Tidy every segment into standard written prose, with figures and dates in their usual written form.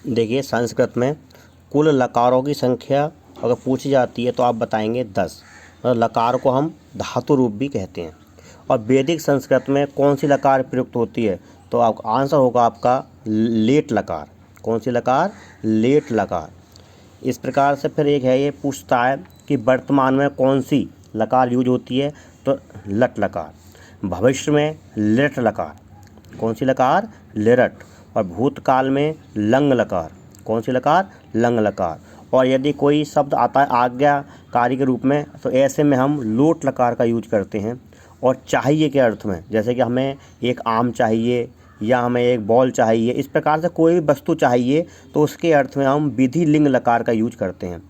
देखिए, संस्कृत में कुल लकारों की संख्या अगर पूछी जाती है तो आप बताएंगे 10। मतलब लकार को हम धातु रूप भी कहते हैं। और वैदिक संस्कृत में कौन सी लकार प्रयुक्त होती है, तो आप आंसर होगा आपका लेट लकार। कौन सी लकार? लेट लकार। इस प्रकार से फिर एक है, ये पूछता है कि वर्तमान में कौन सी लकार यूज होती है, तो लट लकार। भविष्य में लिट लकार। कौन सी लकार? लिरट। और भूतकाल में लंग लकार। कौन सी लकार? लंग लकार। और यदि कोई शब्द आता है आज्ञाकारी के रूप में, तो ऐसे में हम लोट लकार का यूज करते हैं। और चाहिए के अर्थ में, जैसे कि हमें एक आम चाहिए या हमें एक बॉल चाहिए, इस प्रकार से कोई भी वस्तु चाहिए तो उसके अर्थ में हम विधि लिंग लकार का यूज करते हैं।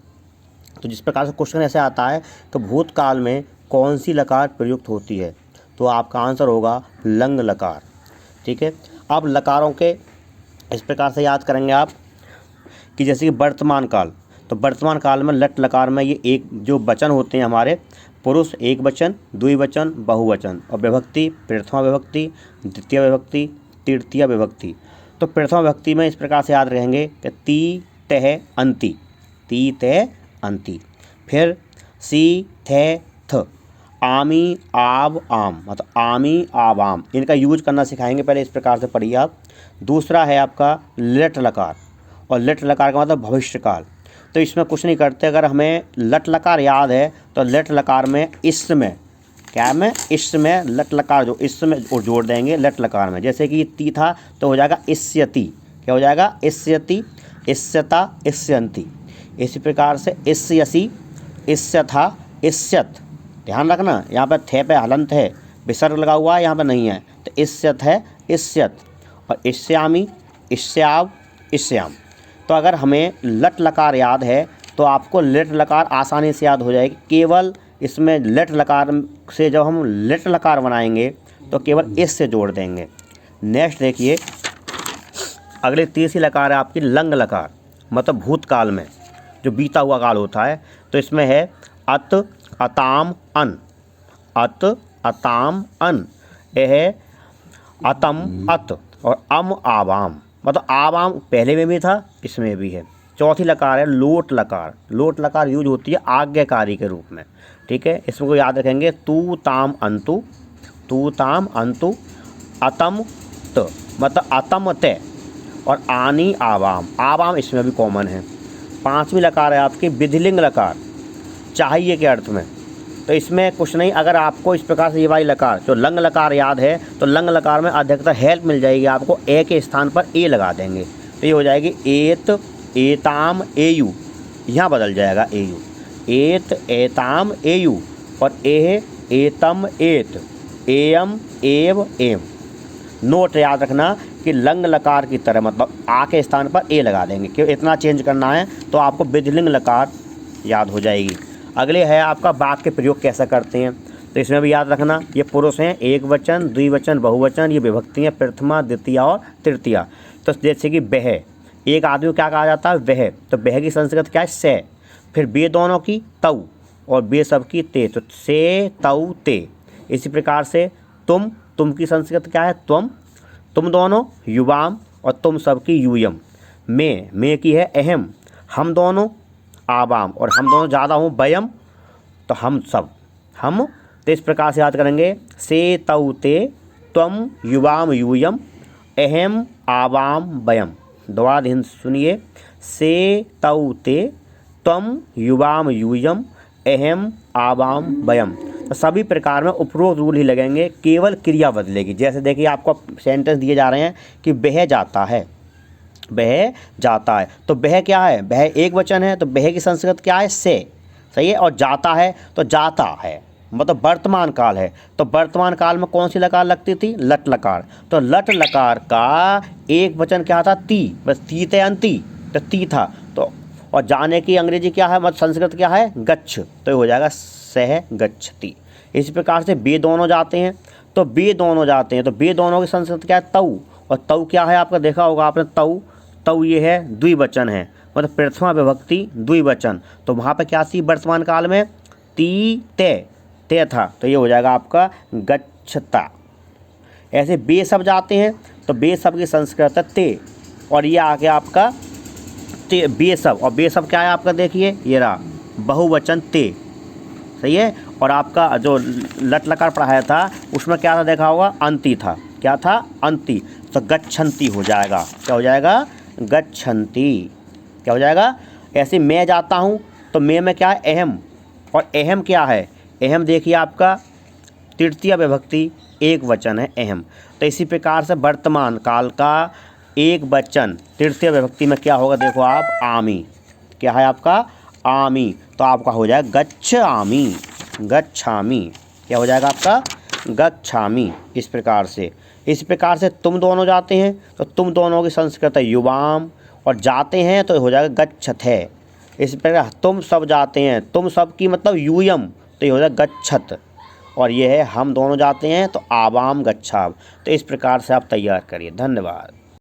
तो जिस प्रकार से क्वेश्चन ऐसे आता है तो भूतकाल में कौन सी लकार प्रयुक्त होती है, तो आपका आंसर होगा लंग लकार। ठीक है। अब लकारों के इस प्रकार से याद करेंगे आप कि जैसे कि वर्तमान काल, तो वर्तमान काल में लट लकार में ये एक जो वचन होते हैं हमारे, पुरुष एक वचन, द्विवचन, बहुवचन, और विभक्ति प्रथमा विभक्ति, द्वितीय विभक्ति, तृतीय विभक्ति। तो प्रथमा विभक्ति में इस प्रकार से याद रहेंगे कि ती तह अंति, ती तह अंति। फिर सी थे थ, आमी आब आम, मतलब आमी आब आम, इनका यूज करना सिखाएंगे। पहले इस प्रकार से पढ़िए आप। दूसरा है आपका लट लकार, और लट लकार का मतलब भविष्यकाल। तो इसमें कुछ नहीं करते, अगर हमें लट लकार याद है तो लट लकार में इस में क्या है, में इस में लट लकार जो इस में जोड़ देंगे लट लकार में। जैसे कि ती था तो हो जाएगा इस्यति। क्या हो जाएगा? इस्यति, इस्यता, इस्यन्ति। इसी प्रकार से इस्यसि, इस्यथा, इस्यत। ध्यान रखना, यहाँ पर थे पे हलंत है, विसर्ग लगा हुआ है, यहाँ पर नहीं है। तो इस्यत है इस्यत, और इस्यामी, इस्याव, इस्याम। तो अगर हमें लट लकार याद है तो आपको लेट लकार आसानी से याद हो जाएगी। केवल इसमें लेट लकार से जब हम लेट लकार बनाएंगे तो केवल इस से जोड़ देंगे। नेक्स्ट देखिए, अगली तीसरी लकार है आपकी लंग लकार, मतलब भूतकाल में जो बीता हुआ काल होता है। तो इसमें है अत, अताम, अन। अत, अताम, अन। यह है अतम, अत, और अम आवाम, मतलब आवाम पहले में भी था, इसमें भी है। चौथी लकार है लोट लकार। लोट लकार यूज होती है आज्ञाकारी के रूप में। ठीक है, इसमें को याद रखेंगे तू ताम अंतु, तू ताम अंतु, अतम त, मतलब अतम ते, और आनी आवाम। आवाम इसमें भी कॉमन है। पांचवी लकार है आपकी विधिलिंग लकार, चाहिए के अर्थ में। तो इसमें कुछ नहीं, अगर आपको इस प्रकार से ये वाली लकार जो लंग लकार याद है तो लंग लकार में अधिकतर हेल्प मिल जाएगी आपको, ए के स्थान पर ए लगा देंगे तो ये हो जाएगी एत, एताम, एयु। यहाँ बदल जाएगा एयु, एत, एताम, एयु, और एह, एतम, एत, एयम, एव, एम। नोट याद रखना कि लंग लकार की तरह, मतलब आ के स्थान पर ए लगा देंगे, क्यों इतना चेंज करना है तो आपको विधिलिंग लकार याद हो जाएगी। अगले है आपका वाक्य प्रयोग कैसा करते हैं, तो इसमें भी याद रखना ये पुरुष हैं, एक वचन, द्विवचन, बहुवचन, ये विभक्ति हैं प्रथमा, द्वितीय और तृतीया। तो जैसे कि वह, एक आदमी को क्या कहा जाता है? वह। तो वह की संस्कृत क्या है? से। फिर बे दोनों की तऊ, और बे सब की ते, तो से, तऊ, ते। इसी प्रकार से तुम की संस्कृत क्या है? तुम दोनों युवाम, और तुम सब की यूयम। मैं की है अहम, हम दोनों आवाम, और हम दोनों ज़्यादा हूँ वयम, तो हम सब, हम। तो इस प्रकार से याद करेंगे से तऊ ते, त्वम युवाम यूयम, अहम आवाम वयम। दोबारा ध्यान सुनिए, से तऊ ते, त्वम युवाम यूयम, अहम आवाम वयम। तो सभी प्रकार में उपरोक्त रूल ही लगेंगे, केवल क्रिया बदलेगी। जैसे देखिए आपको सेंटेंस दिए जा रहे हैं कि वह जाता है, वह जाता है, तो वह क्या है? वह एक वचन है, तो वह की संस्कृत क्या है? से। सही है। और जाता है तो जाता है, मतलब वर्तमान काल है, तो वर्तमान काल में कौन सी लकार लगती थी? लट लकार। तो लट लकार का एक वचन क्या था? ती, बस ती ते अंति, तो ती था। तो और जाने की अंग्रेजी क्या है, मतलब संस्कृत क्या है? गच्छ। तो ये हो जाएगा सह गच्छति। इसी प्रकार से बे दोनों जाते हैं, तो बे दोनों जाते हैं, तो बे दोनों की संस्कृत क्या है? तऊ। और तऊ क्या है? आपका देखा होगा आपने, तऊ ये है द्विवचन है, मतलब प्रथमा विभक्ति द्विवचन। तो वहाँ पे क्या थी वर्तमान काल में? ती ते था, तो ये हो जाएगा आपका गच्छता। ऐसे बे सब जाते हैं, तो बे सब की संस्कृत है ते, और ये आ गया आपका ते बेसब, और बेसब क्या है आपका, देखिए ये रहा बहुवचन ते, सही है। और आपका जो लट लकार पढ़ाया था उसमें क्या था देखा होगा, अंति था, क्या था, अंति। तो गच्छन्ति हो जाएगा, क्या हो जाएगा, गच्छन्ति, क्या हो जाएगा। ऐसे मैं जाता हूँ तो मैं में क्या है, अहम, और अहम क्या है, अहम देखिए आपका तृतीय विभक्ति एक वचन है अहम। तो इसी प्रकार से वर्तमान काल का एक वचन तृतीय विभक्ति में क्या होगा, देखो आप, आमी, क्या है आपका, आमी। तो आपका हो जाएगा गच्छामि, गच्छामि, क्या हो जाएगा आपका, गच्छामि। इस प्रकार से तुम दोनों जाते हैं तो तुम दोनों की संस्कृत है युवाम, और जाते हैं तो हो जाएगा गच्छत है। इस प्रकार तुम सब जाते हैं, तुम सब की मतलब यूयम, तो ये हो जाएगा गच्छत। और ये है हम दोनों जाते हैं तो आवाम गच्छाव। तो इस प्रकार से आप तैयार करिए। धन्यवाद।